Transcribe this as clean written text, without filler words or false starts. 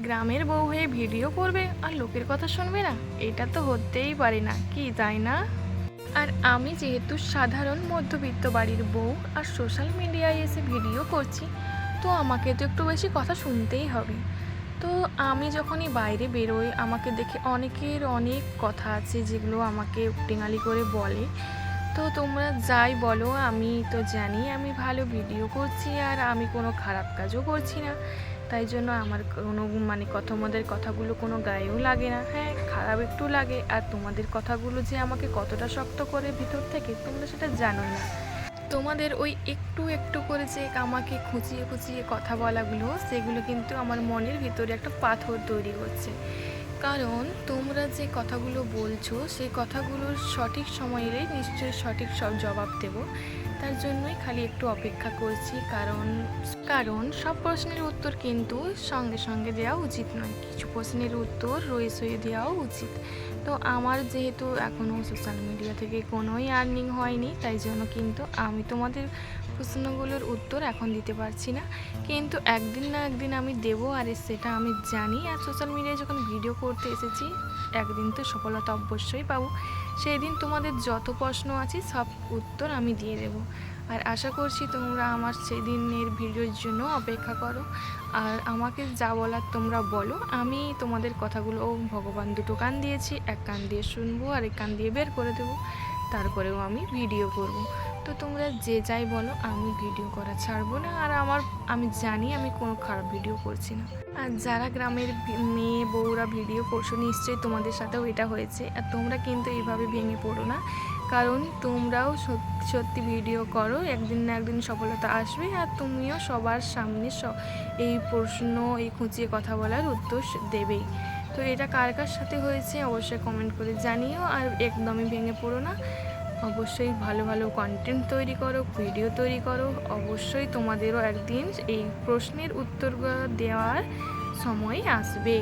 গ্রামের বউ হয়ে ভিডিও করবে আর লোকের কথা শুনবে না? এটা তো হতেই পারে না, কি তাই না? আর আমি যেহেতু সাধারণ মধ্যবিত্ত বাড়ির বউ আর সোশ্যাল মিডিয়ায় এসে ভিডিও করছি, তো আমাকে তো একটু বেশি কথা শুনতেই হবে। তো আমি যখনই বাইরে বেরোই আমাকে দেখে অনেকের অনেক কথা আছে যেগুলো আমাকে টিঙালি করে বলে। তো তোমরা যাই বলো, আমি তো জানি আমি ভালো ভিডিও করছি আর আমি কোনো খারাপ কাজও করছি না। তাই জন্য আমার কোনো তোমাদের কথাগুলো কোনো গায়েও লাগে না। হ্যাঁ, খারাপ একটু লাগে, আর তোমাদের কথাগুলো যে আমাকে কতটা শক্ত করে ভিতর থেকে তোমরা সেটা জানোই না। তোমাদের ওই একটু একটু করে যে আমাকে খুঁচিয়ে খুঁচিয়ে কথা বলাগুলো, সেগুলো কিন্তু আমার মনের ভিতরে একটা পাথর তৈরি করছে। কারণ তোমরা যে কথাগুলো বলছো সেই কথাগুলোর সঠিক সময় এলেই নিশ্চয়ই সঠিক সব জবাব দেব। তার জন্যই খালি একটু অপেক্ষা করছি। কারণ কারণ সব প্রশ্নের উত্তর কিন্তু সঙ্গে সঙ্গে দেওয়া উচিত নয়, কিছু প্রশ্নের উত্তর রয়ে সয়ে দেওয়াও উচিত। তো আমার যেহেতু এখনও সোশ্যাল মিডিয়া থেকে কোনোই আর্নিং হয়নি, তাই জন্য কিন্তু আমি তোমাদের প্রশ্নগুলোর উত্তর এখন দিতে পারছি না। কিন্তু একদিন না একদিন আমি দেবো, আর সেটা আমি জানি। আর সোশ্যাল মিডিয়ায় যখন ভিডিও করতে এসেছি, একদিন তো সফলতা অবশ্যই পাবো। সেই দিন তোমাদের যত প্রশ্ন আছে সব উত্তর আমি দিয়ে দেবো। আর আশা করছি তোমরা আমার সেই দিনের ভিডিওর জন্য অপেক্ষা করো। আর আমাকে যা বলার তোমরা বলো, আমি তোমাদের কথাগুলো, ভগবান দুটো কান দিয়েছি, এক কান দিয়ে শুনবো আর এক কান দিয়ে বের করে দেবো। তারপরেও আমি ভিডিও করব। তো তোমরা যে যাই বলো, আমি ভিডিও করা ছাড়বো না। আর আমি জানি আমি কোনো খারাপ ভিডিও করছি না। আর যারা গ্রামের মেয়ে বউরা ভিডিও করছো, নিশ্চয়ই তোমাদের সাথেও এটা হয়েছে। আর তোমরা কিন্তু এইভাবে ভেঙে পড়ো না, কারণ তোমরাও সত্যি ভিডিও করো, একদিন না একদিন সফলতা আসবে। আর তুমিও সবার সামনে এই প্রশ্ন, এই খুঁচিয়ে কথা বলার উত্তর দেবেই। তো এটা কার কার সাথে হয়েছে অবশ্যই কমেন্ট করে জানিও। আর একদমই ভেঙে পড়ো না, অবশ্যই ভালো ভালো কন্টেন্ট তৈরি করো, ভিডিও তৈরি করো। অবশ্যই তোমাদেরও একদিন এই প্রশ্নের উত্তর দেওয়ার সময় আসবে।